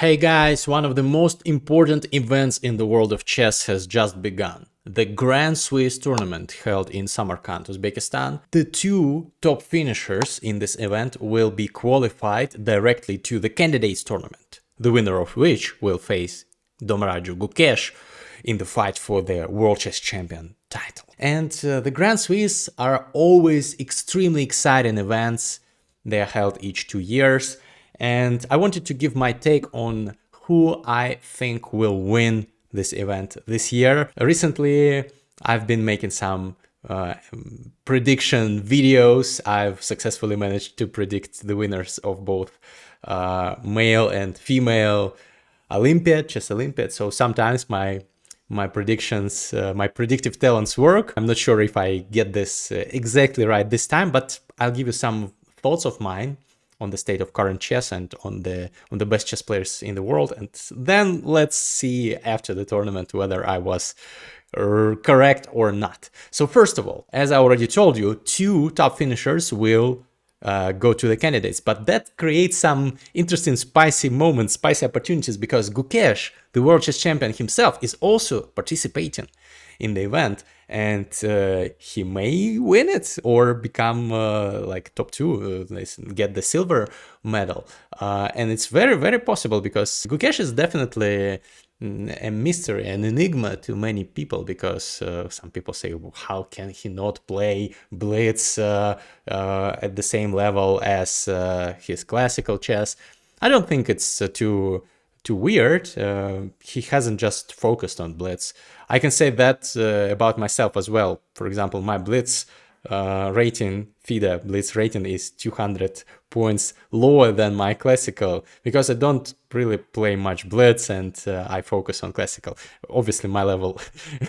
Hey guys, one of the most important events in the world of chess has just begun. The Grandswiss tournament held in Samarkand, Uzbekistan. The two top finishers in this event will be qualified directly to the candidates tournament, the winner of which will face Domraju Gukesh in the fight for the World Chess Champion title. And the Grandswiss are always extremely exciting events. They are held each 2 years. And I wanted to give my take on who I think will win this event this year. Recently, I've been making some prediction videos. I've successfully managed to predict the winners of both male and female chess Olympiad. So sometimes my predictions, my predictive talents work. I'm not sure if I get this exactly right this time, but I'll give you some thoughts of mine on the state of current chess and on the best chess players in the world, and then let's see after the tournament whether I was correct or not. So first of all, as I already told you, two top finishers will go to the candidates, but that creates some interesting spicy moments, spicy opportunities, because Gukesh, the world chess champion himself, is also participating in the event, and he may win it or become like top two, get the silver medal. And it's very, very possible, because Gukesh is definitely a mystery, an enigma to many people, because some people say, well, how can he not play blitz at the same level as his classical chess? I don't think it's too weird. He hasn't just focused on blitz. I can say that about myself as well. For example, my blitz rating, fide blitz rating, is 200 points lower than my classical, because I don't really play much blitz and I focus on classical. Obviously, my level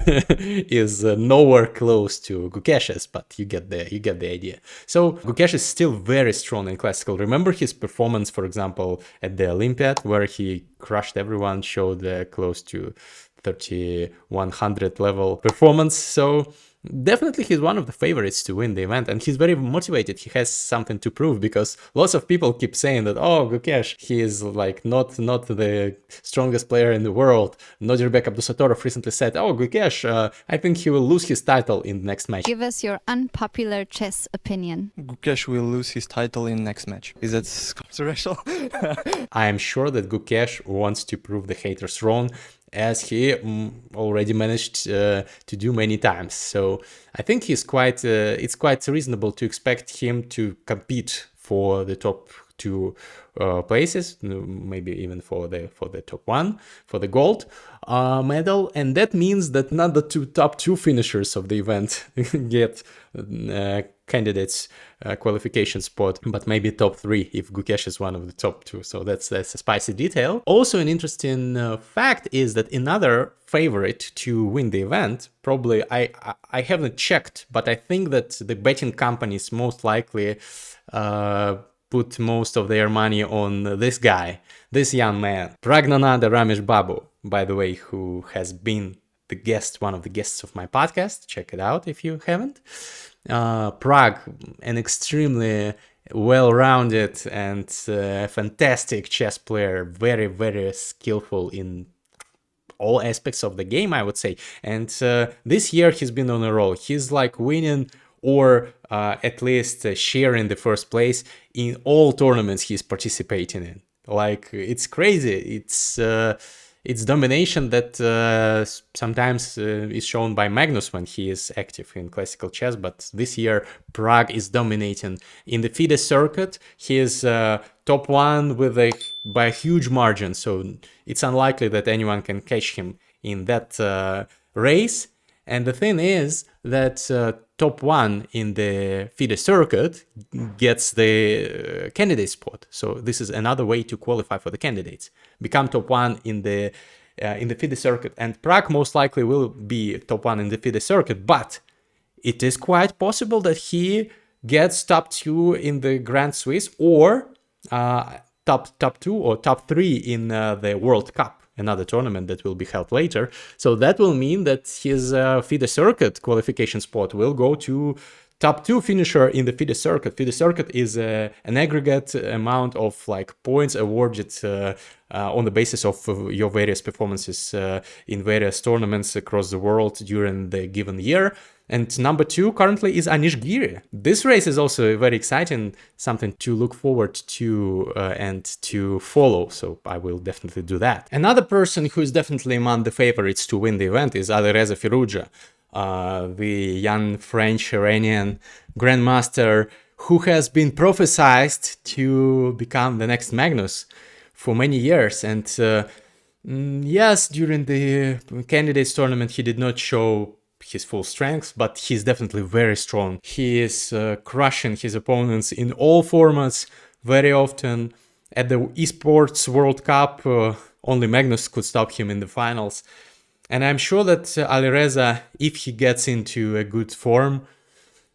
is nowhere close to Gukesh's, but you get the idea. So Gukesh is still very strong in classical. Remember his performance, for example, at the Olympiad, where he crushed everyone, showed close to 3100 level performance. So definitely he's one of the favorites to win the event, and he's very motivated. He has something to prove, because lots of people keep saying that, oh, Gukesh, he is like not the strongest player in the world. Nodirbek Abdusatorov recently said, oh, Gukesh, I think he will lose his title in the next match. Give us your unpopular chess opinion. Gukesh will lose his title in next match. Is that controversial? I am sure that Gukesh wants to prove the haters wrong, as he already managed to do many times. So I think it's quite reasonable to expect him to compete for the top two places, maybe even for the top one, for the gold medal. And that means that not the top two finishers of the event get candidates qualification spot, but maybe top three if Gukesh is one of the top two. So that's a spicy detail. Also, an interesting fact is that another favorite to win the event, probably I haven't checked, but I think that the betting companies most likely put most of their money on this guy, this young man, Praggnanandhaa Ramesh Babu, by the way, who has been one of the guests of my podcast. Check it out if you haven't. Pragg, an extremely well-rounded and fantastic chess player, very, very skillful in all aspects of the game, I would say. And this year he's been on a roll. He's like winning or at least sharing the first place in all tournaments he's participating in. Like, it's crazy. It's domination that sometimes is shown by Magnus when he is active in classical chess, but this year Pragg is dominating in the FIDE circuit. He is top one by a huge margin, so it's unlikely that anyone can catch him in that race. And the thing is that top one in the FIDE circuit gets the candidate spot. So this is another way to qualify for the candidates. Become top one in the FIDE circuit. And Pragg most likely will be top one in the FIDE circuit, but it is quite possible that he gets top two in the Grandswiss, or top two or top three in the World Cup, another tournament that will be held later. So that will mean that his FIDE circuit qualification spot will go to top 2 finisher in the FIDE circuit. FIDE circuit is an aggregate amount of like points awarded on the basis of your various performances in various tournaments across the world during the given year. And number 2 currently is Anish Giri. This race is also very exciting, something to look forward to and to follow. So I will definitely do that. Another person who is definitely among the favorites to win the event is Alireza Firouzja, the young French-Iranian grandmaster who has been prophesized to become the next Magnus for many years. And yes, during the candidates tournament, he did not show his full strength, but he's definitely very strong. He is crushing his opponents in all formats very often. At the Esports World Cup, only Magnus could stop him in the finals. And I'm sure that Alireza, if he gets into a good form,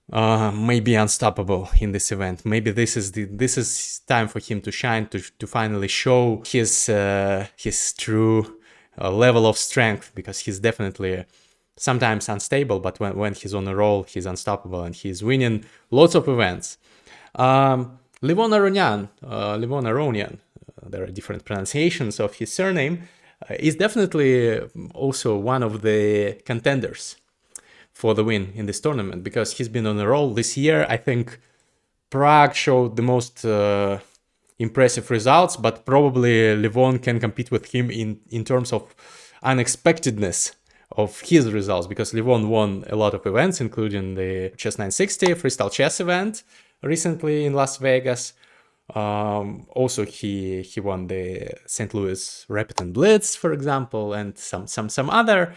may be unstoppable in this event. Maybe this is time for him to shine, to finally show his true level of strength, because he's definitely sometimes unstable, but when he's on a roll, he's unstoppable and he's winning lots of events. Levon Aronian, there are different pronunciations of his surname, is definitely also one of the contenders for the win in this tournament, because he's been on a roll this year. I think Prague showed the most impressive results, but probably Levon can compete with him in terms of unexpectedness of his results, because Levon won a lot of events, including the Chess 960 freestyle chess event recently in Las Vegas. Also, he won the St. Louis Rapid and Blitz, for example, and some other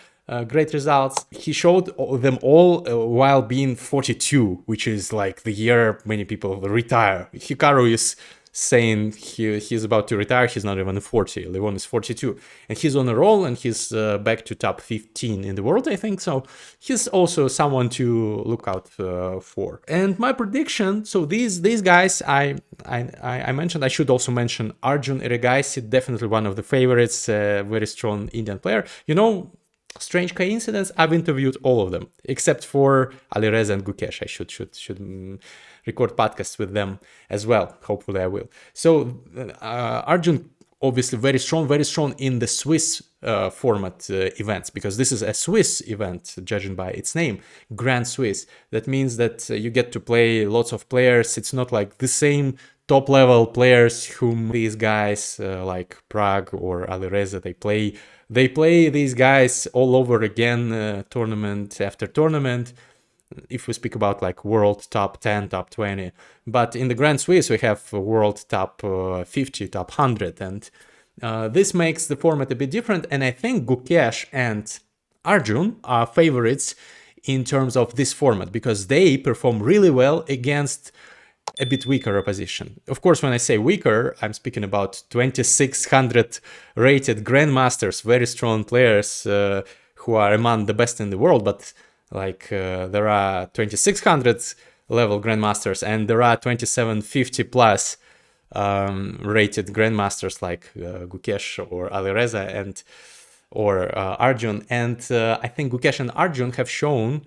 great results. He showed them all while being 42, which is like the year many people retire. Hikaru is saying he's about to retire. He's not even 40. Levon is 42, and he's on a roll, and he's back to top 15 in the world, I think. So he's also someone to look out for. And my prediction, so these guys I mentioned, I should also mention Arjun Erigaisi, definitely one of the favorites, very strong Indian player. You know, strange coincidence, I've interviewed all of them except for Alireza and Gukesh. I should record podcasts with them as well. Hopefully I will. So Arjun, obviously very strong in the Swiss format events, because this is a Swiss event, judging by its name, grandswiss. That means that you get to play lots of players. It's not like the same top level players whom these guys like Prague or Alireza, they play these guys all over again, tournament after tournament, if we speak about like world top 10, top 20. But in the Grand Swiss, we have world top 50, top 100. And this makes the format a bit different. And I think Gukesh and Arjun are favorites in terms of this format, because they perform really well against a bit weaker opposition. Of course, when I say weaker, I'm speaking about 2600 rated grandmasters, very strong players who are among the best in the world. But like there are 2600 level grandmasters, and there are 2750 plus rated grandmasters like Gukesh or Alireza or Arjun. And I think Gukesh and Arjun have shown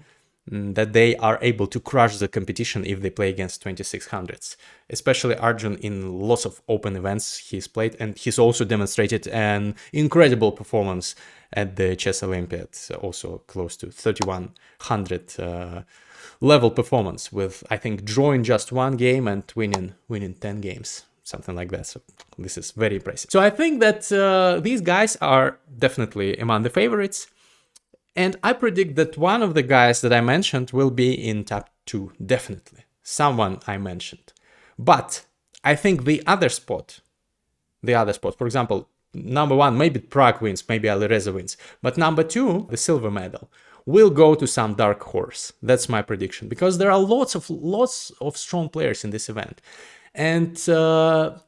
that they are able to crush the competition if they play against 2600s, especially Arjun in lots of open events he's played, and he's also demonstrated an incredible performance at the Chess Olympiad, also close to 3100 level performance, with I think drawing just one game and winning 10 games, something like that. So this is very impressive. So I think that these guys are definitely among the favorites. And I predict that one of the guys that I mentioned will be in top 2, definitely. Someone I mentioned. But I think the other spot, for example, number 1, maybe Prague wins, maybe Alireza wins. But number 2, the silver medal, will go to some dark horse. That's my prediction, because there are lots of strong players in this event. And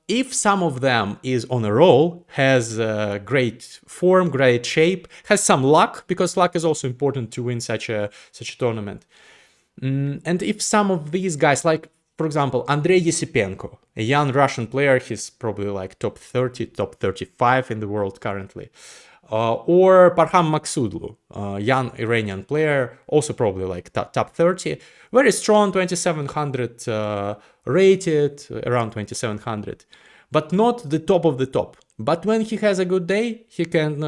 if some of them is on a roll, has great form, great shape, has some luck, because luck is also important to win such a tournament. And if some of these guys, like For example, Andrei Yesipenko, a young Russian player. He's probably like top 30, top 35 in the world currently. Or Parham Maksudlu, young Iranian player, also probably like top 30. Very strong, 2700 rated, around 2700. But not the top of the top. But when he has a good day, he can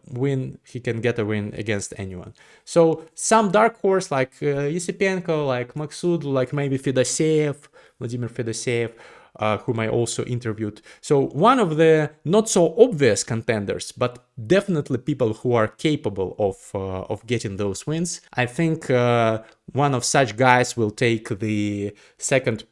win, he can get a win against anyone. So some dark horse like Yesipenko, like Maksudlu, like maybe Vladimir Fedoseev, whom I also interviewed. So one of the not so obvious contenders, but definitely people who are capable of getting those wins. I think one of such guys will take the second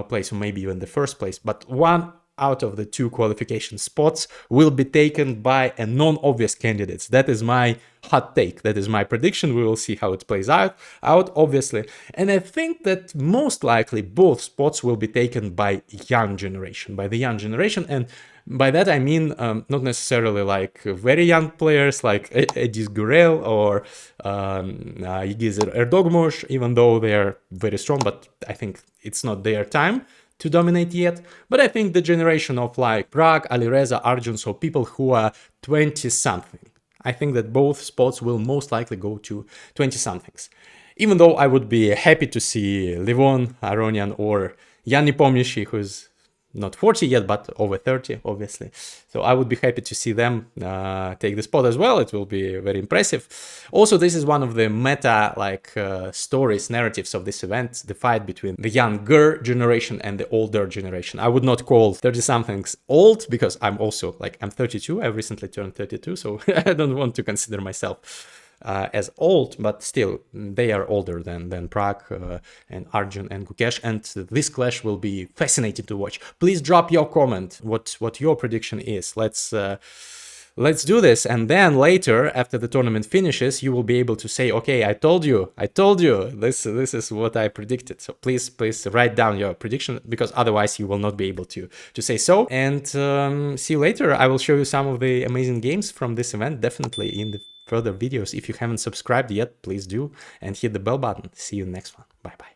place, or maybe even the first place, but one out of the 2 qualification spots will be taken by a non-obvious candidates. That is my hot take. That is my prediction. We will see how it plays out obviously. And I think that most likely both spots will be taken by the young generation. And by that I mean not necessarily like very young players like Edis Gurel or Yegizer Erdogmush, even though they are very strong, but I think it's not their time to dominate yet. But I think the generation of like Pragg, Alireza, Arjun, so people who are 20-something, I think that both spots will most likely go to 20-somethings. Even though I would be happy to see Levon, Aronian, or Yan Nepomniachtchi, who's not 40 yet, but over 30, obviously. So I would be happy to see them take the spot as well. It will be very impressive. Also, this is one of the meta stories, narratives of this event, the fight between the younger generation and the older generation. I would not call 30-somethings old because I'm also I'm 32. I've recently turned 32, so I don't want to consider myself as old, but still they are older than Pragg and Arjun and Gukesh, and this clash will be fascinating to watch. Please drop your comment what your prediction is. Let's do this, and then later after the tournament finishes you will be able to say, okay, I told you this is what I predicted. So please write down your prediction, because otherwise you will not be able to say so. And see you later. I will show you some of the amazing games from this event, definitely in the further videos. If you haven't subscribed yet, please do, and hit the bell button. See you next one. Bye bye.